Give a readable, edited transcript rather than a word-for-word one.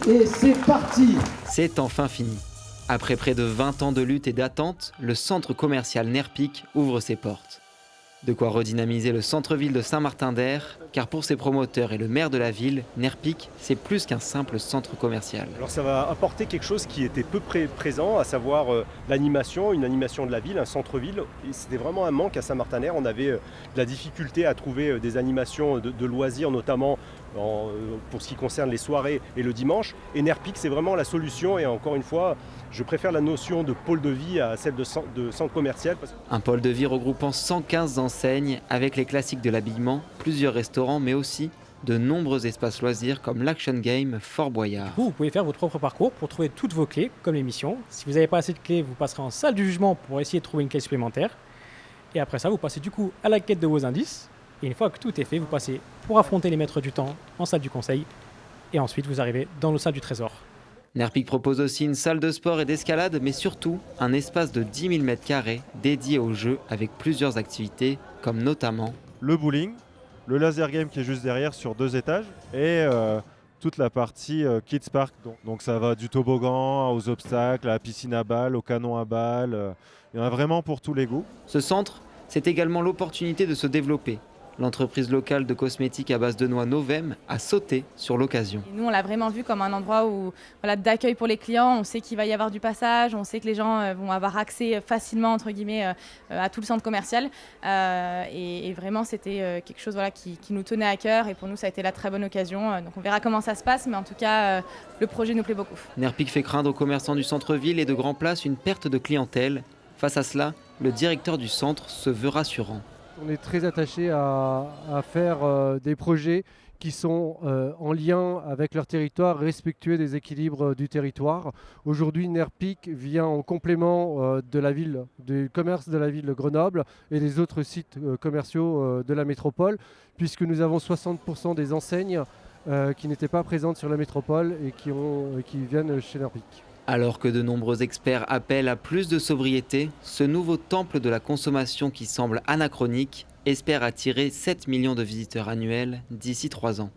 Et c'est parti! C'est enfin fini. Après près de 20 ans de lutte et d'attente, le centre commercial Neyrpic ouvre ses portes. De quoi redynamiser le centre-ville de Saint-Martin-d'Air, car pour ses promoteurs et le maire de la ville, Neyrpic, c'est plus qu'un simple centre commercial. Alors ça va apporter quelque chose qui était peu présent, à savoir l'animation, une animation de la ville, un centre-ville. C'était vraiment un manque à Saint-Martin-d'Air. On avait de la difficulté à trouver des animations de loisirs, notamment pour ce qui concerne les soirées et le dimanche. Et Neyrpic, c'est vraiment la solution. Et encore une fois, je préfère la notion de pôle de vie à celle de centre commercial. Un pôle de vie regroupant 115 enseignes avec les classiques de l'habillement, plusieurs restaurants, mais aussi de nombreux espaces loisirs comme l'action game Fort Boyard. Vous pouvez faire votre propre parcours pour trouver toutes vos clés, comme l'émission. Si vous n'avez pas assez de clés, vous passerez en salle du jugement pour essayer de trouver une clé supplémentaire. Et après ça, vous passez du coup à la quête de vos indices. Et une fois que tout est fait, vous passez pour affronter les maîtres du temps en salle du conseil. Et ensuite, vous arrivez dans nos salles du trésor. Neyrpic propose aussi une salle de sport et d'escalade, mais surtout un espace de 10 000 mètres-carrés dédié aux jeux avec plusieurs activités, comme notamment le bowling, le laser game qui est juste derrière sur 2 étages et toute la partie Kids Park. Donc ça va du toboggan aux obstacles, à la piscine à balles, au canon à balles. Il y en a vraiment pour tous les goûts. Ce centre, c'est également l'opportunité de se développer. L'entreprise locale de cosmétiques à base de noix Novem a sauté sur l'occasion. Nous, on l'a vraiment vu comme un endroit où, d'accueil pour les clients. On sait qu'il va y avoir du passage, on sait que les gens vont avoir accès facilement entre guillemets, à tout le centre commercial. Et vraiment, c'était quelque chose qui nous tenait à cœur. Et pour nous, ça a été la très bonne occasion. Donc on verra comment ça se passe, mais en tout cas, le projet nous plaît beaucoup. Neyrpic fait craindre aux commerçants du centre-ville et de Grand Place une perte de clientèle. Face à cela, le directeur du centre se veut rassurant. On est très attaché à faire des projets qui sont en lien avec leur territoire, respectueux des équilibres du territoire. Aujourd'hui, Neyrpic vient en complément de la ville, du commerce de la ville de Grenoble et des autres sites commerciaux de la métropole, puisque nous avons 60% des enseignes qui n'étaient pas présentes sur la métropole et qui viennent chez Neyrpic. Alors que de nombreux experts appellent à plus de sobriété, ce nouveau temple de la consommation qui semble anachronique espère attirer 7 millions de visiteurs annuels d'ici 3 ans.